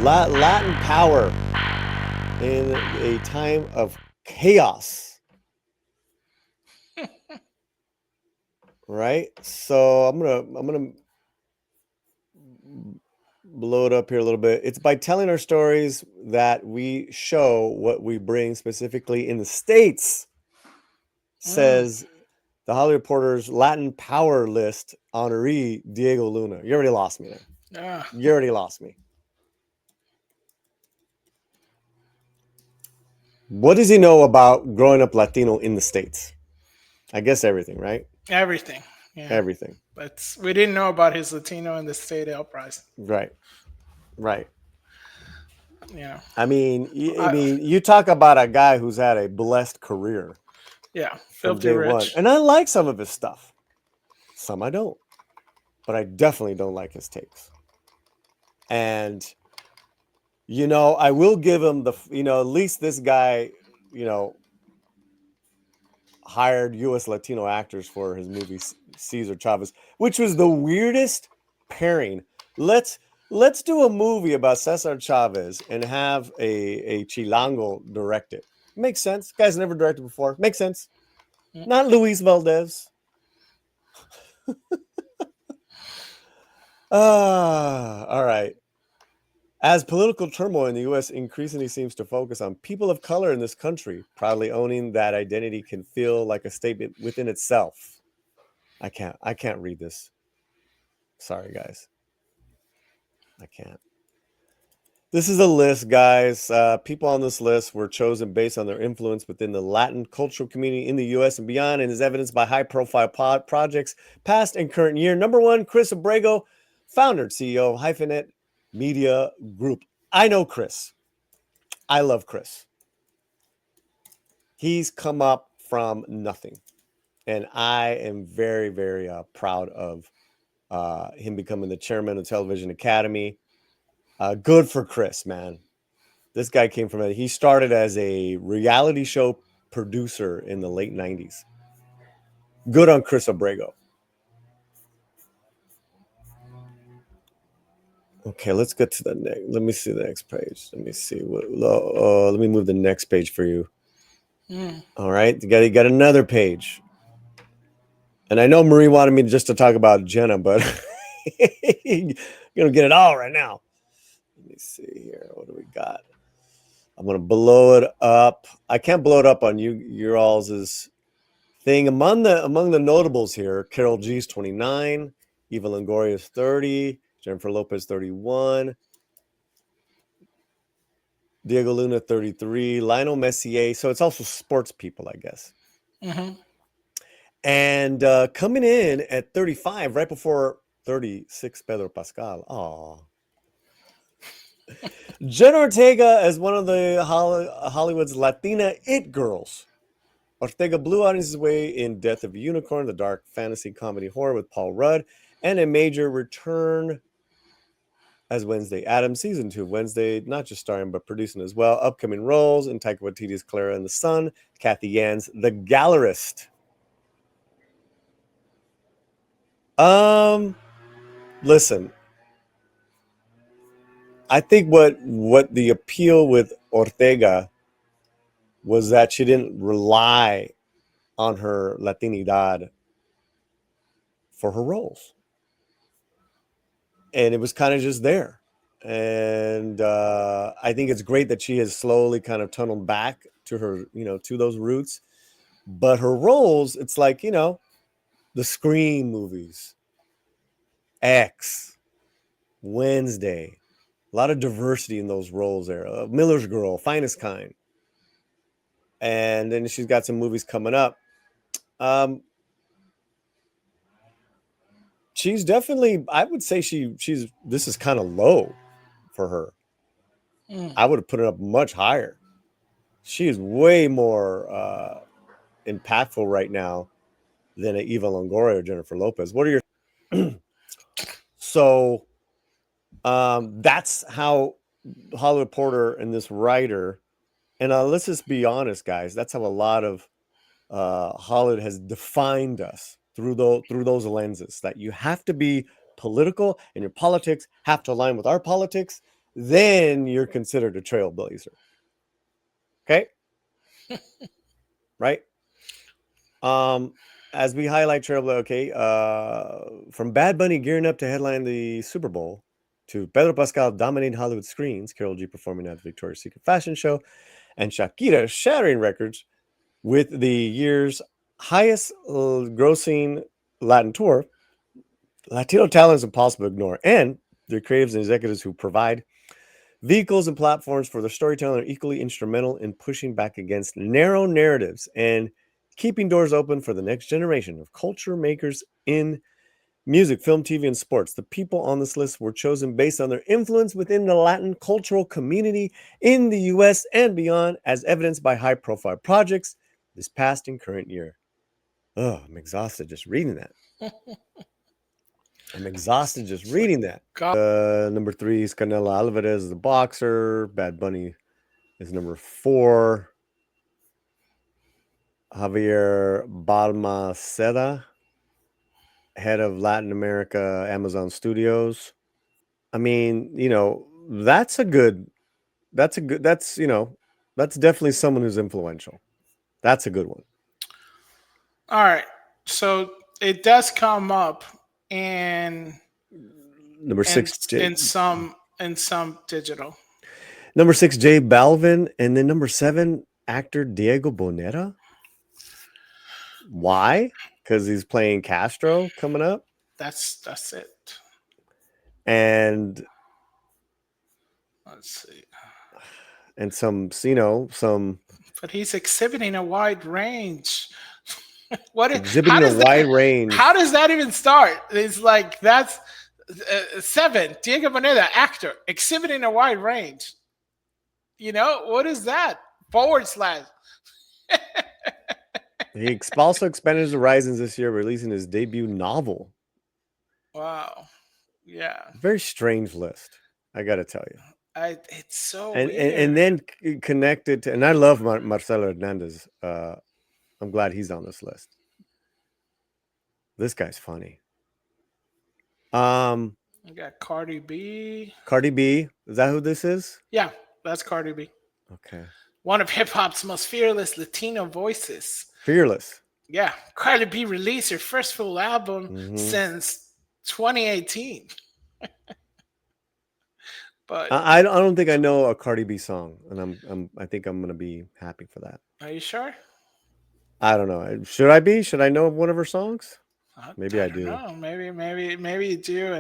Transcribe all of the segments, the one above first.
Latin power in a time of chaos, right? So I'm gonna blow it up here a little bit. It's by telling our stories that we show what we bring specifically in the States, says the Hollywood Reporter's Latin Power List honoree, Diego Luna. You already lost me there. You already lost me. What does he know about growing up Latino in the States? I guess everything, right? Everything. Yeah. Everything. But we didn't know about his Latino in the state uprising. Right. Right. Yeah. I mean, you talk about a guy who's had a blessed career Yeah. from Filthy day one. rich. And I like some of his stuff. Some I don't. But I definitely don't like his takes. And I will give him at least this guy, hired U.S. Latino actors for his movie Cesar Chavez, which was the weirdest pairing. Let's do a movie about Cesar Chavez and have a Chilango direct it. Makes sense. Guy's never directed before. Makes sense. Not Luis Valdez. All right. As political turmoil in the U.S. increasingly seems to focus on people of color in this country, proudly owning that identity can feel like a statement within itself. I can't read this. Sorry, guys. I can't. This is a list, guys. People on this list were chosen based on their influence within the Latin cultural community in the U.S. and beyond, and is evidenced by high-profile projects, past and current year. Number 1, Chris Abrego, founder and CEO of Hyphenate Media Group. I know Chris. I love Chris. He's come up from nothing, and I am very, very proud of him becoming the chairman of Television Academy. Good for Chris, man. This guy came from it. He started as a reality show producer in the late 90s. Good on Chris Abrego. Okay, let's get to the next. Let me see the next page. Let me see let me move the next page for you. All right, you got another page. And I know Marie wanted me just to talk about Jenna, but you're gonna get it all right now. Let me see here. What do we got? I'm gonna blow it up. I can't blow it up on your all's thing. Among the notables here, Carol G's 29, Eva Longoria is 30, Jennifer Lopez 31, Diego Luna 33, Lionel Messier. So it's also sports people, I guess. And coming in at 35, right before 36, Pedro Pascal. Aw. Jenna Ortega as one of the Hollywood's Latina it girls. Ortega blew out his way in Death of a Unicorn, the dark fantasy comedy horror with Paul Rudd, and a major return as Wednesday Addams, season 2 of Wednesday, not just starring but producing as well. Upcoming roles in Taika Waititi's Clara and the Sun, Kathy Yan's The Gallerist. Listen, I think what the appeal with Ortega was that she didn't rely on her Latinidad for her roles. And it was kind of just there. And I think it's great that she has slowly kind of tunneled back to her, to those roots. But her roles, it's like, the Scream movies, X, Wednesday, a lot of diversity in those roles there. Miller's Girl, Finest Kind. And then she's got some movies coming up. She's definitely, I would say this is kind of low for her. I would have put it up much higher. She is way more impactful right now than Eva Longoria or Jennifer Lopez. What are your so that's how Hollywood Reporter and this writer, and let's just be honest, guys, that's how a lot of Hollywood has defined us through those lenses, that you have to be political and your politics have to align with our politics, then you're considered a trailblazer. Okay? Right? As we highlight trailblazer, okay, from Bad Bunny gearing up to headline the Super Bowl, to Pedro Pascal dominating Hollywood screens, Karol G performing at the Victoria's Secret fashion show, and Shakira shattering records with the year's highest grossing Latin tour, Latino talent is impossible to ignore, and their creatives and executives who provide vehicles and platforms for their storytelling are equally instrumental in pushing back against narrow narratives and keeping doors open for the next generation of culture makers in music, film, TV, and sports. The people on this list were chosen based on their influence within the Latin cultural community in the US and beyond, as evidenced by high profile projects this past and current year. Oh, I'm exhausted just reading that. I'm exhausted just reading that. Number 3 is Canelo Alvarez, the boxer. Bad Bunny is number 4. Javier Balmaceda, head of Latin America, Amazon Studios. I mean, that's definitely someone who's influential. That's a good one. All right. So it does come up in Number 6, in some digital. Number 6, J Balvin, and then number 7, actor Diego Boneta. Why? Because he's playing Castro coming up. That's it. And let's see. And some. But he's exhibiting a wide range. What? Exhibiting a wide range. How does that even start? It's like that's 7. Diego Boneta, actor, exhibiting a wide range. What is that? /. He also expanded his horizons this year, releasing his debut novel. Wow. Yeah. Very strange list, I got to tell you. It's so weird. And then connected to, and I love Marcelo Hernandez. I'm glad he's on this list. This guy's funny. You got Cardi B. Cardi B, is that who this is? Yeah, that's Cardi B. Okay. One of hip hop's most fearless Latino voices. Fearless. Yeah, Cardi B released her first full album since 2018. But I don't think I know a Cardi B song, and I think I'm gonna be happy for that. Are you sure? I don't know. Should I be? Should I know one of her songs? Maybe I do. No, maybe you do,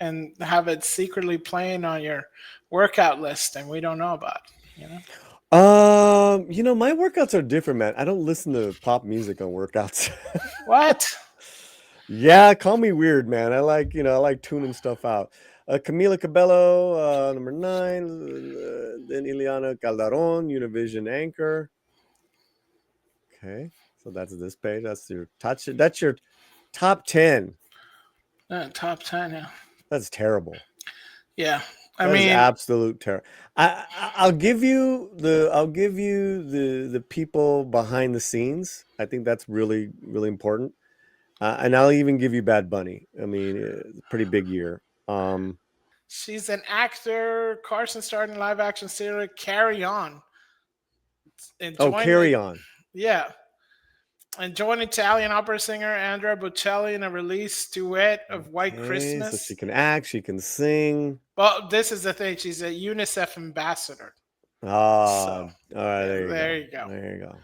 and have it secretly playing on your workout list, and we don't know about. My workouts are different, man. I don't listen to pop music on workouts. What? Yeah, call me weird, man. I like tuning stuff out. Camila Cabello, number 9. Then Ileana Calderon, Univision anchor. Okay, so that's this page. That's your top 10. Top 10, yeah. That's terrible. Yeah. I mean, absolute terror. I'll give you the people behind the scenes. I think that's really, really important. And I'll even give you Bad Bunny. I mean, it's a pretty big year. She's an actor. Carson starred in live action series Carry On. Carry On. Yeah. And joined Italian opera singer Andrea Bocelli in a release duet of White Christmas. So she can act, she can sing. Well, this is the thing. She's a UNICEF ambassador. Oh, all right. There you go. There you go.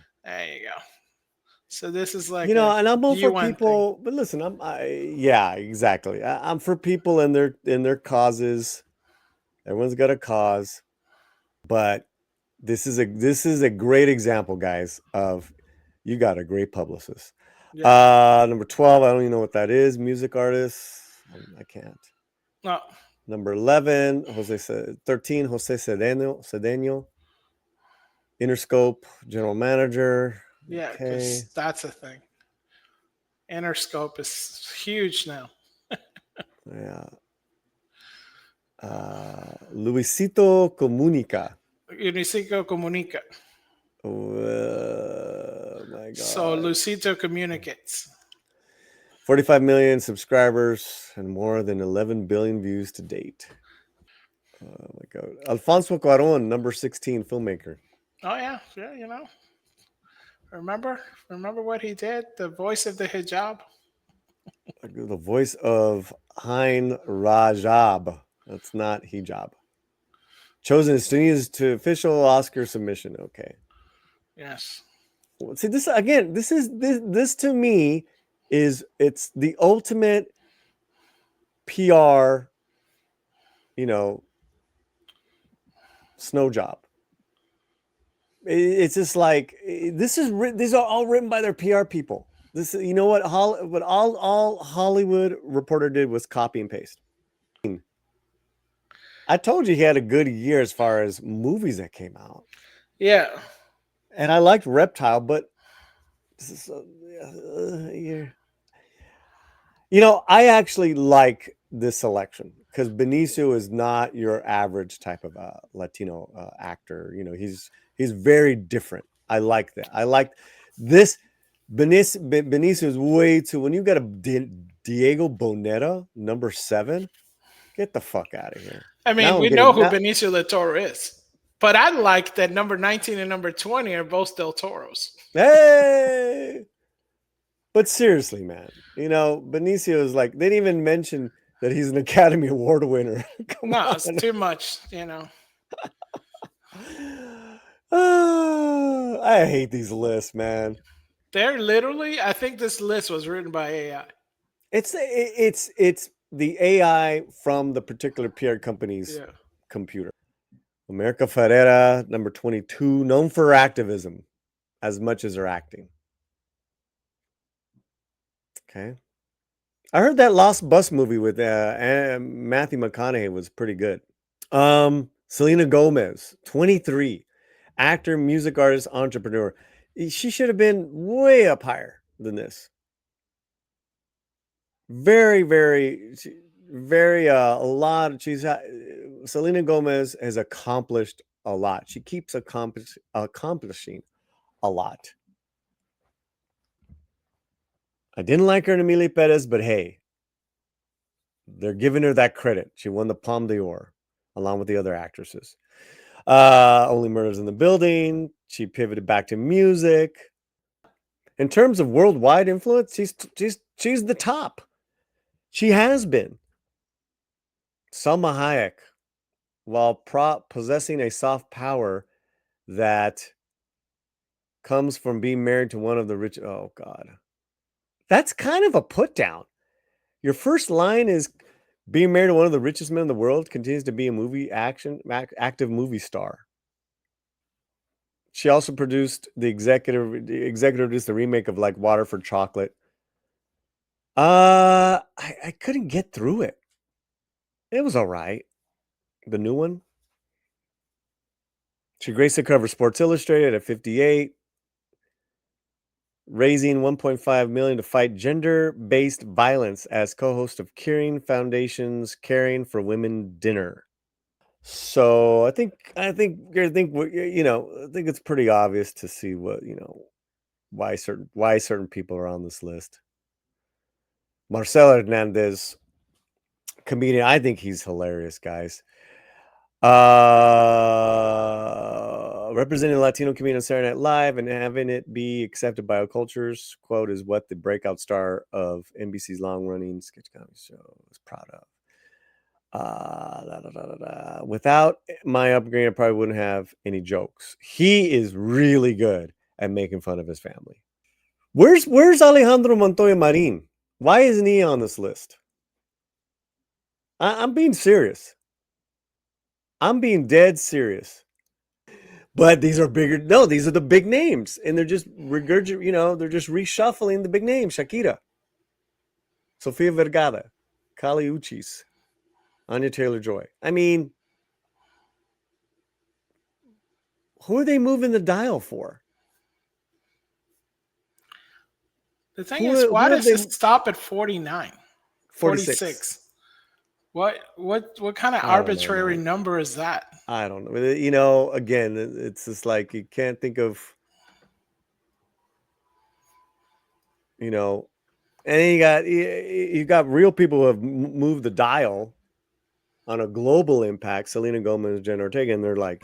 So this is like and I'm all for people. But listen, exactly. I'm for people and their causes. Everyone's got a cause, but this is a great example, guys, of you got a great publicist. Yeah. Number 12, I don't even know what that is. Music artist, I can't. No. Number 11, 13, Jose Cedeno, Interscope general manager. Yeah, because that's a thing. Interscope is huge now. Yeah. Luisito Comunica. Oh my God. So Luisito communicates. 45 million subscribers and more than 11 billion views to date. Oh my God. Alfonso Cuarón, number 16 filmmaker. Oh yeah, yeah. Remember, what he did? The voice of the hijab. The voice of Hein Rajab. That's not hijab. Chosen as Tunisia's to official Oscar submission. Okay. Yes. See, this again, this to me it's the ultimate PR, you know, snow job. It's just like these are all written by their PR people. This, you know what all Hollywood Reporter did was copy and paste. I told you he had a good year as far as movies that came out. Yeah. And I liked Reptile, but this is I actually like this selection because Benicio is not your average type of Latino actor. He's very different. I like that. I like this. Benicio is way too. When you got a Diego Boneta, number 7, get the fuck out of here. I mean, we know who Benicio del Toro is, but I like that number 19 and number 20 are both Del Toros. Hey, but seriously, man, Benicio is like, they didn't even mention that he's an Academy Award winner. No, it's too much, I hate these lists, man. They're literally, I think this list was written by AI. It's the AI from the particular PR company's computer. America Ferrera, number 22, known for her activism as much as her acting. Okay. I heard that Lost Bus movie with Matthew McConaughey was pretty good. Selena Gomez, 23, actor, music artist, entrepreneur. She should have been way up higher than this. Very, very, very, a lot. Selena Gomez has accomplished a lot. She keeps accomplishing a lot. I didn't like her in Emilia Perez, but hey, they're giving her that credit. She won the Palme d'Or along with the other actresses. Only Murders in the Building. She pivoted back to music. In terms of worldwide influence, she's the top. She has been. Salma Hayek, while possessing a soft power that comes from being married to one of the rich. Oh God, that's kind of a put down. Your first line is being married to one of the richest men in the world, continues to be a active movie star. She also produced the executive produced the remake of like Water for Chocolate. I couldn't get through it. It was all right. The new one. She graced the cover of Sports Illustrated at 58. Raising $1.5 million to fight gender-based violence as co-host of Caring Foundation's Caring for Women dinner. So I think it's pretty obvious to see why certain people are on this list. Marcelo Hernandez, comedian. I think he's hilarious, guys. Representing the Latino community on Saturday Night Live and having it be accepted by all cultures, quote, is what the breakout star of NBC's long-running sketch comedy show is proud of. Without my upbringing, I probably wouldn't have any jokes. He is really good at making fun of his family. Where's Alejandro Montoya Marin? Why isn't he on this list? I'm being serious. I'm being dead serious. But these are bigger. No, these are the big names, and they're just they're just reshuffling the big names. Shakira, Sofia Vergara, Kali Uchis, Anya Taylor-Joy. I mean, who are they moving the dial for? The thing is, why does it stop at 49? 46. What kind of arbitrary number is that? I don't know. Again, it's just like you can't think of, and then you got real people who have moved the dial. on a global impact, Selena Gomez, Jenna Ortega, and they're like,